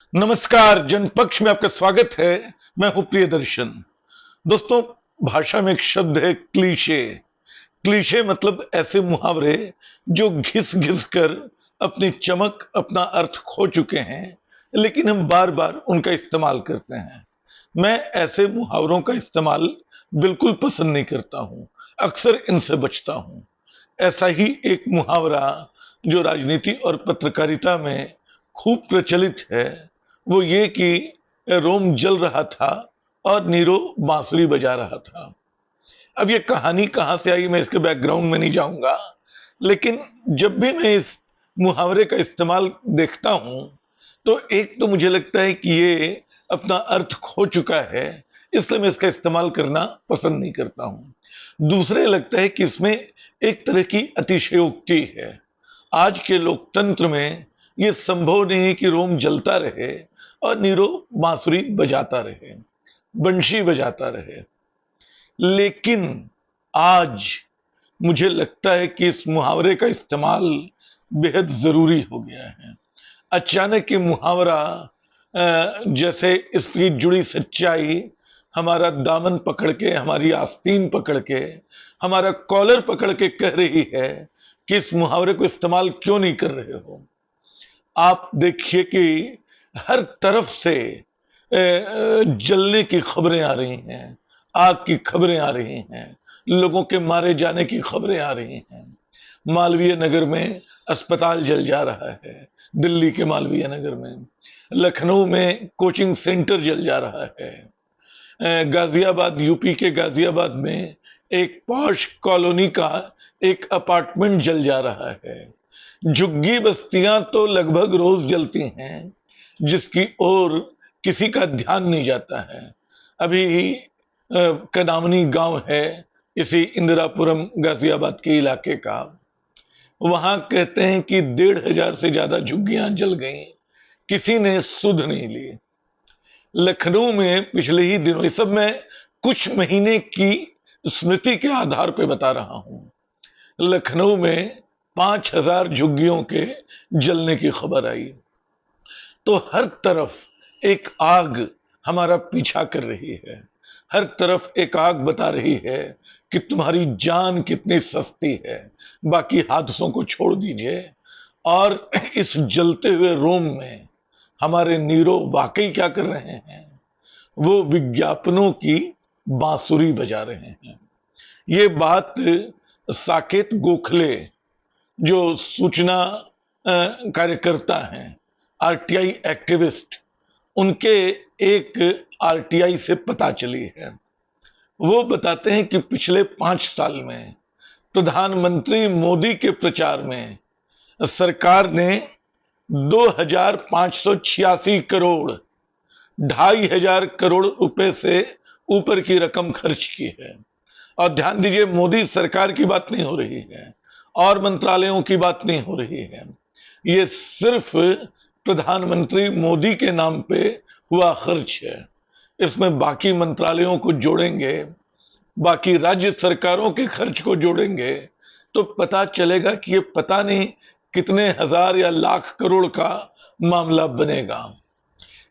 नमस्कार, जनपक्ष में आपका स्वागत है। मैं हूं प्रियदर्शन। दोस्तों, भाषा में एक शब्द है क्लीशे। क्लीशे मतलब ऐसे मुहावरे जो घिस घिस कर अपनी चमक, अपना अर्थ खो चुके हैं, लेकिन हम बार बार उनका इस्तेमाल करते हैं। मैं ऐसे मुहावरों का इस्तेमाल बिल्कुल पसंद नहीं करता हूं, अक्सर इनसे बचता हूं। ऐसा ही एक मुहावरा जो राजनीति और पत्रकारिता में खूब प्रचलित है, वो ये कि रोम जल रहा था और नीरो बांसुरी बजा रहा था। अब ये कहानी कहां से आई, मैं इसके बैकग्राउंड में नहीं जाऊंगा, लेकिन जब भी मैं इस मुहावरे का इस्तेमाल देखता हूं, तो एक तो मुझे लगता है कि ये अपना अर्थ खो चुका है, इसलिए मैं इसका इस्तेमाल करना पसंद नहीं करता हूं। दूसरे लगता है कि इसमें एक तरह की अतिशयोक्ति है। आज के लोकतंत्र में यह संभव नहीं है कि रोम जलता रहे और नीरो बांसुरी बजाता रहे, बंशी बजाता रहे। लेकिन आज मुझे लगता है कि इस मुहावरे का इस्तेमाल बेहद जरूरी हो गया है। अचानक ये मुहावरा जैसे इसकी जुड़ी सच्चाई हमारा दामन पकड़ के, हमारी आस्तीन पकड़ के, हमारा कॉलर पकड़ के कह रही है कि इस मुहावरे को इस्तेमाल क्यों नहीं कर रहे हो। आप देखिए कि हर तरफ से जलने की खबरें आ रही हैं, आग की खबरें आ रही हैं, लोगों के मारे जाने की खबरें आ रही हैं। मालवीय नगर में अस्पताल जल जा रहा है, दिल्ली के मालवीय नगर में। लखनऊ में कोचिंग सेंटर जल जा रहा है। गाजियाबाद, यूपी के गाजियाबाद में एक पॉश कॉलोनी का एक अपार्टमेंट जल जा रहा है। झुग्गी बस्तियां तो लगभग रोज जलती हैं, जिसकी ओर किसी का ध्यान नहीं जाता है। अभी कदामनी गांव है इसी इंदिरापुरम गाजियाबाद के इलाके का। वहां कहते हैं कि 1,500 से ज्यादा झुग्गियां जल गई, किसी ने सुध नहीं ली। लखनऊ में पिछले ही दिनों, ये सब मैं कुछ महीने की स्मृति के आधार पर बता रहा हूं, लखनऊ में 5,000 झुग्गियों के जलने की खबर आई। तो हर तरफ एक आग हमारा पीछा कर रही है, हर तरफ एक आग बता रही है कि तुम्हारी जान कितनी सस्ती है, बाकी हादसों को छोड़ दीजिए। और इस जलते हुए रोम में हमारे नीरो वाकई क्या कर रहे हैं, वो विज्ञापनों की बांसुरी बजा रहे हैं। ये बात साकेत गोखले, जो सूचना कार्यकर्ता हैं, आरटीआई एक्टिविस्ट, उनके एक आरटीआई से पता चली है। वो बताते हैं कि पिछले 5 साल में प्रधानमंत्री मोदी के प्रचार में सरकार ने 2,586 करोड़, 2,500 करोड़ रुपए से ऊपर की रकम खर्च की है। और ध्यान दीजिए, मोदी सरकार की बात नहीं हो रही है और मंत्रालयों की बात नहीं हो रही है, ये सिर्फ प्रधानमंत्री मोदी के नाम पे हुआ खर्च है। इसमें बाकी मंत्रालयों को जोड़ेंगे, बाकी राज्य सरकारों के खर्च को जोड़ेंगे, तो पता चलेगा कि ये पता नहीं कितने हजार या लाख करोड़ का मामला बनेगा।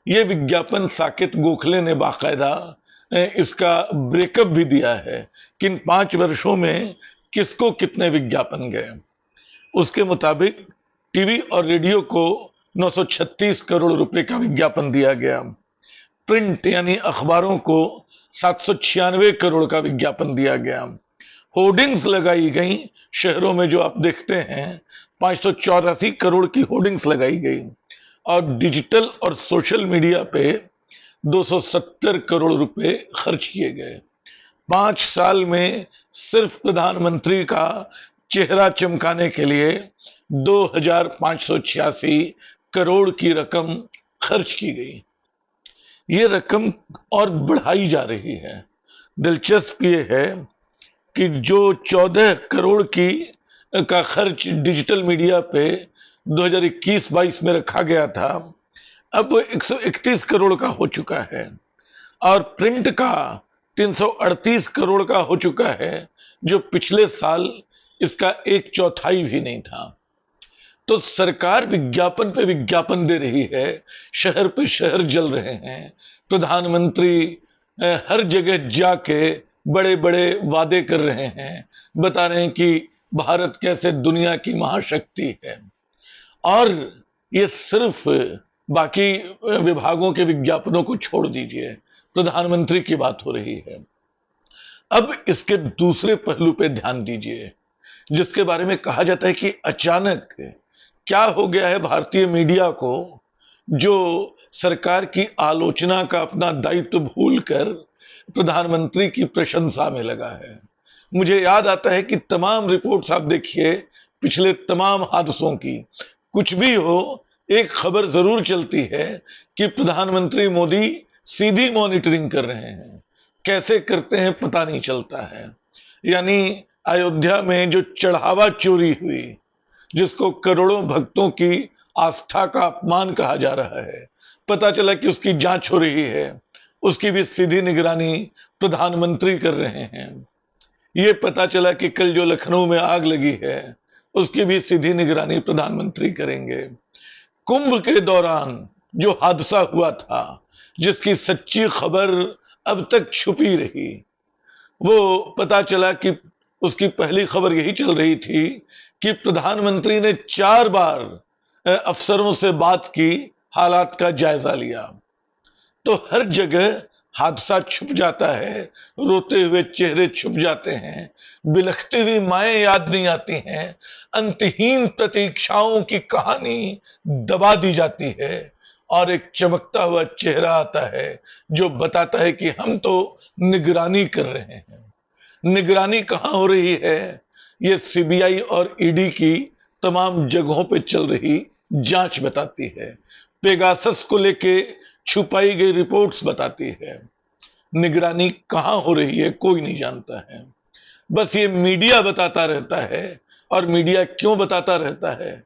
ये विज्ञापन साकेत गोखले ने बाकायदा इसका ब्रेकअप भी दिया है कि इन 5 वर्षों में किसको कितने विज्ञापन गए। उसके मुताबिक टीवी और रेडियो को 936 करोड़ रुपए का विज्ञापन दिया गया, प्रिंट यानी अखबारों को 796 करोड़ का विज्ञापन दिया गया, होर्डिंग्स लगाई गई शहरों में जो आप देखते हैं 584 करोड़ की होर्डिंग्स लगाई गई, और डिजिटल और सोशल मीडिया पे 270 करोड़ रुपए खर्च किए गए। 5 साल में सिर्फ प्रधानमंत्री का चेहरा चमकाने के लिए 2,586 करोड़ की रकम खर्च की गई। ये रकम और बढ़ाई जा रही है। दिलचस्प ये है कि जो 14 करोड़ की का खर्च डिजिटल मीडिया पे 2021-22 में रखा गया था, अब 131 करोड़ का हो चुका है, और प्रिंट का 338 करोड़ का हो चुका है, जो पिछले साल इसका 1/4 भी नहीं था। तो सरकार विज्ञापन पे विज्ञापन दे रही है, शहर पे शहर जल रहे हैं, प्रधानमंत्री हर जगह जाके बड़े बड़े वादे कर रहे हैं, बता रहे हैं कि भारत कैसे दुनिया की महाशक्ति है। और ये सिर्फ बाकी विभागों के विज्ञापनों को छोड़ दीजिए, प्रधानमंत्री की बात हो रही है। अब इसके दूसरे पहलू पे ध्यान दीजिए, जिसके बारे में कहा जाता है कि अचानक क्या हो गया है भारतीय मीडिया को, जो सरकार की आलोचना का अपना दायित्व भूलकर प्रधानमंत्री की प्रशंसा में लगा है। मुझे याद आता है कि तमाम रिपोर्ट्स आप देखिए, पिछले तमाम हादसों की, कुछ भी हो, एक खबर जरूर चलती है कि प्रधानमंत्री मोदी सीधी मॉनिटरिंग कर रहे हैं। कैसे करते हैं पता नहीं चलता है। यानी अयोध्या में जो चढ़ावा चोरी हुई, जिसको करोड़ों भक्तों की आस्था का अपमान कहा जा रहा है, पता चला कि उसकी जांच हो रही है, उसकी भी सीधी निगरानी प्रधानमंत्री कर रहे हैं। ये पता चला कि कल जो लखनऊ में आग लगी है, उसकी भी सीधी निगरानी प्रधानमंत्री करेंगे। कुंभ के दौरान जो हादसा हुआ था, जिसकी सच्ची खबर अब तक छुपी रही, वो पता चला कि उसकी पहली खबर यही चल रही थी कि प्रधानमंत्री ने 4 बार अफसरों से बात की, हालात का जायजा लिया। तो हर जगह हादसा छुप जाता है, रोते हुए चेहरे छुप जाते हैं, बिलखती हुई माएं याद नहीं आती हैं, अंतहीन प्रतीक्षाओं की कहानी दबा दी जाती है, और एक चमकता हुआ चेहरा आता है जो बताता है कि हम तो निगरानी कर रहे हैं। निगरानी कहां हो रही है? ये सीबीआई और ईडी की तमाम जगहों पे चल रही जांच बताती है। पेगासस को लेके छुपाई गई रिपोर्ट्स बताती है। निगरानी कहां हो रही है कोई नहीं जानता है, बस ये मीडिया बताता रहता है। और मीडिया क्यों बताता रहता है?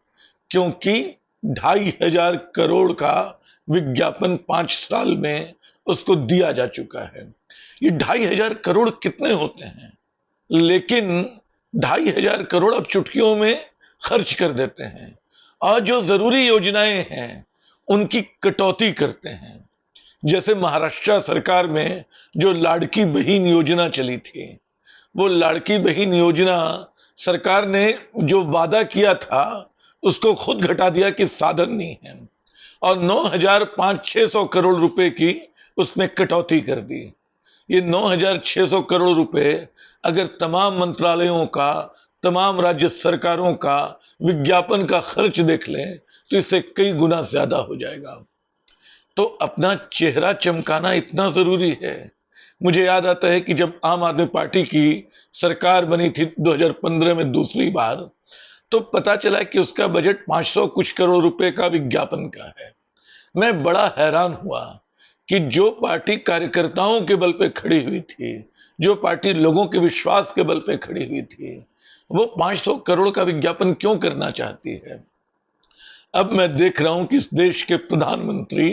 क्योंकि 2,500 करोड़ का विज्ञापन 5 साल में उसको दिया जा चुका है। ये 2,500 करोड़ कितने होते हैं? लेकिन 2,500 करोड़ अब चुटकियों में खर्च कर देते हैं, और जो जरूरी योजनाएं हैं उनकी कटौती करते हैं। जैसे महाराष्ट्र सरकार में जो लाड़की बहन योजना चली थी, वो लाड़की बहन योजना सरकार ने जो वादा किया था उसको खुद घटा दिया कि साधन नहीं है, और 9,500-600 करोड़ रुपए की उसमें कटौती कर दी। ये 9,600 करोड़ रुपए अगर तमाम मंत्रालयों का, तमाम राज्य सरकारों का विज्ञापन का खर्च देख लें तो इससे कई गुना ज्यादा हो जाएगा। तो अपना चेहरा चमकाना इतना जरूरी है। मुझे याद आता है कि जब आम आदमी पार्टी की सरकार बनी थी 2015 में दूसरी बार, तो पता चला कि उसका बजट 500 कुछ करोड़ रुपए का विज्ञापन का है। मैं बड़ा हैरान हुआ कि जो पार्टी कार्यकर्ताओं के बल पे खड़ी हुई थी, जो पार्टी लोगों के विश्वास के बल पे खड़ी हुई थी, वो 500 करोड़ का विज्ञापन क्यों करना चाहती है? अब मैं देख रहा हूं कि इस देश के प्रधानमंत्री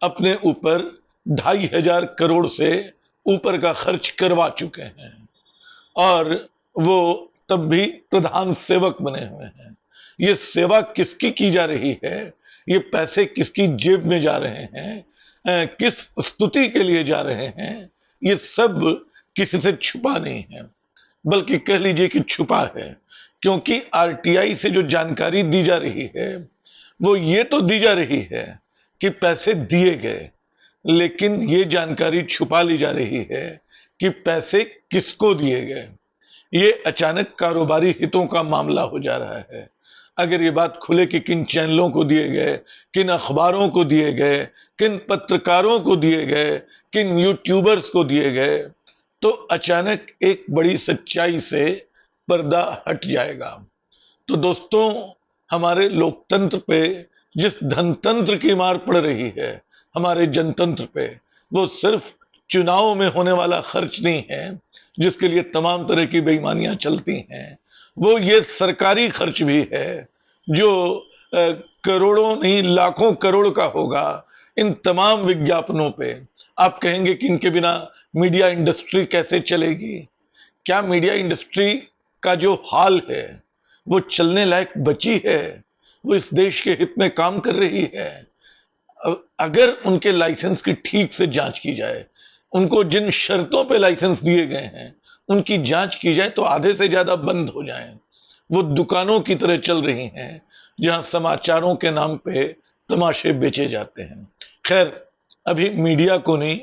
अपने ऊपर 2,500 करोड़ से ऊपर का खर्च करवा चुके हैं, और वो तब भी प्रधान सेवक बने हुए हैं। ये सेवा किसकी की जा रही है? ये पैसे किसकी जेब में जा रहे हैं? किस स्तुति के लिए जा रहे हैं? ये सब किसी से छुपा नहीं है, बल्कि कह लीजिए कि छुपा है। क्योंकि आरटीआई से जो जानकारी दी जा रही है, वो ये तो दी जा रही है कि पैसे दिए गए, लेकिन ये जानकारी छुपा ली जा रही है कि पैसे किसको दिए गए। ये अचानक कारोबारी हितों का मामला हो जा रहा है। अगर ये बात खुले कि किन चैनलों को दिए गए, किन अखबारों को दिए गए, किन पत्रकारों को दिए गए, किन यूट्यूबर्स को दिए गए, तो अचानक एक बड़ी सच्चाई से पर्दा हट जाएगा। तो दोस्तों, हमारे लोकतंत्र पे जिस धनतंत्र की मार पड़ रही है, हमारे जनतंत्र पे, वो सिर्फ चुनाव में होने वाला खर्च नहीं है जिसके लिए तमाम तरह की बेईमानियां चलती हैं। वो ये सरकारी खर्च भी है जो करोड़ों नहीं लाखों करोड़ का होगा इन तमाम विज्ञापनों पे। आप कहेंगे कि इनके बिना मीडिया इंडस्ट्री कैसे चलेगी? क्या मीडिया इंडस्ट्री का जो हाल है वो चलने लायक बची है? वो इस देश के हित में काम कर रही है। अगर उनके लाइसेंस की ठीक से जांच की जाए, उनको जिन शर्तों पे लाइसेंस दिए गए हैं उनकी जांच की जाए तो आधे से ज्यादा बंद हो जाएं। वो दुकानों की तरह चल रही हैं जहां समाचारों के नाम पे तमाशे बेचे जाते हैं। खैर, अभी मीडिया को नहीं,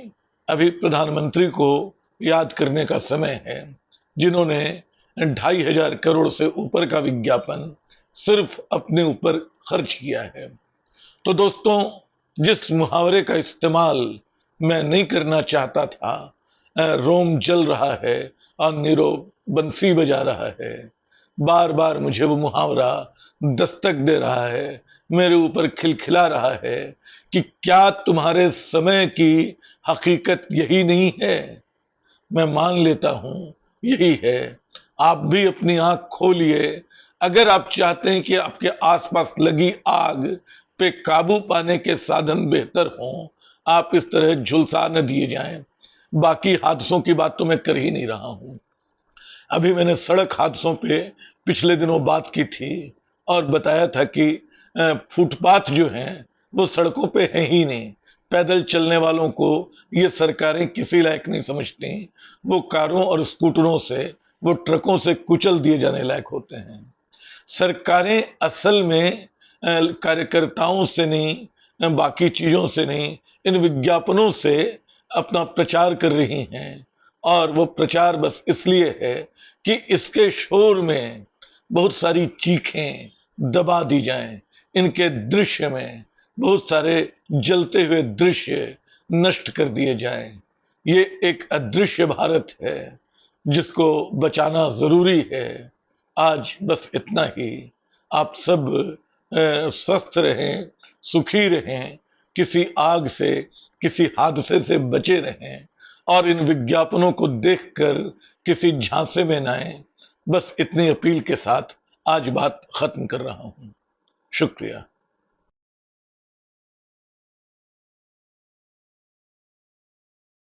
अभी प्रधानमंत्री को याद करने का समय है, जिन्होंने 2,500 करोड़ से ऊपर का विज्ञापन सिर्फ अपने ऊपर खर्च किया है। तो दोस्तों, जिस मुहावरे का इस्तेमाल मैं नहीं करना चाहता था, रोम जल रहा है और नीरो बंसी बजा रहा है, बार बार मुझे वो मुहावरा दस्तक दे रहा है, मेरे ऊपर खिलखिला रहा है कि क्या तुम्हारे समय की हकीकत यही नहीं है? मैं मान लेता हूं यही है। आप भी अपनी आंख खोलिए। अगर आप चाहते हैं कि आपके आसपास लगी आग पे काबू पाने के साधन बेहतर हों, आप इस तरह झुलसा न दिए जाएं। बाकी हादसों की बात तो मैं कर ही नहीं रहा हूं। अभी मैंने सड़क हादसों पे पिछले दिनों बात की थी और बताया था कि फुटपाथ जो हैं वो सड़कों पे हैं ही नहीं। पैदल चलने वालों को ये सरकारें किसी लायक नहीं समझती। वो कारों और स्कूटरों से, वो ट्रकों से कुचल दिए जाने लायक होते हैं। सरकारें असल में कार्यकर्ताओं से नहीं, बाकी चीजों से नहीं, इन विज्ञापनों से अपना प्रचार कर रही हैं। और वो प्रचार बस इसलिए है कि इसके शोर में बहुत सारी चीखें दबा दी जाएं, इनके दृश्य में बहुत सारे जलते हुए दृश्य नष्ट कर दिए जाएं। ये एक अदृश्य भारत है जिसको बचाना जरूरी है। आज बस इतना ही। आप सब स्वस्थ रहें, सुखी रहें, किसी आग से, किसी हादसे से बचे रहें और इन विज्ञापनों को देखकर किसी झांसे में न आए। बस इतनी अपील के साथ आज बात खत्म कर रहा हूं। शुक्रिया।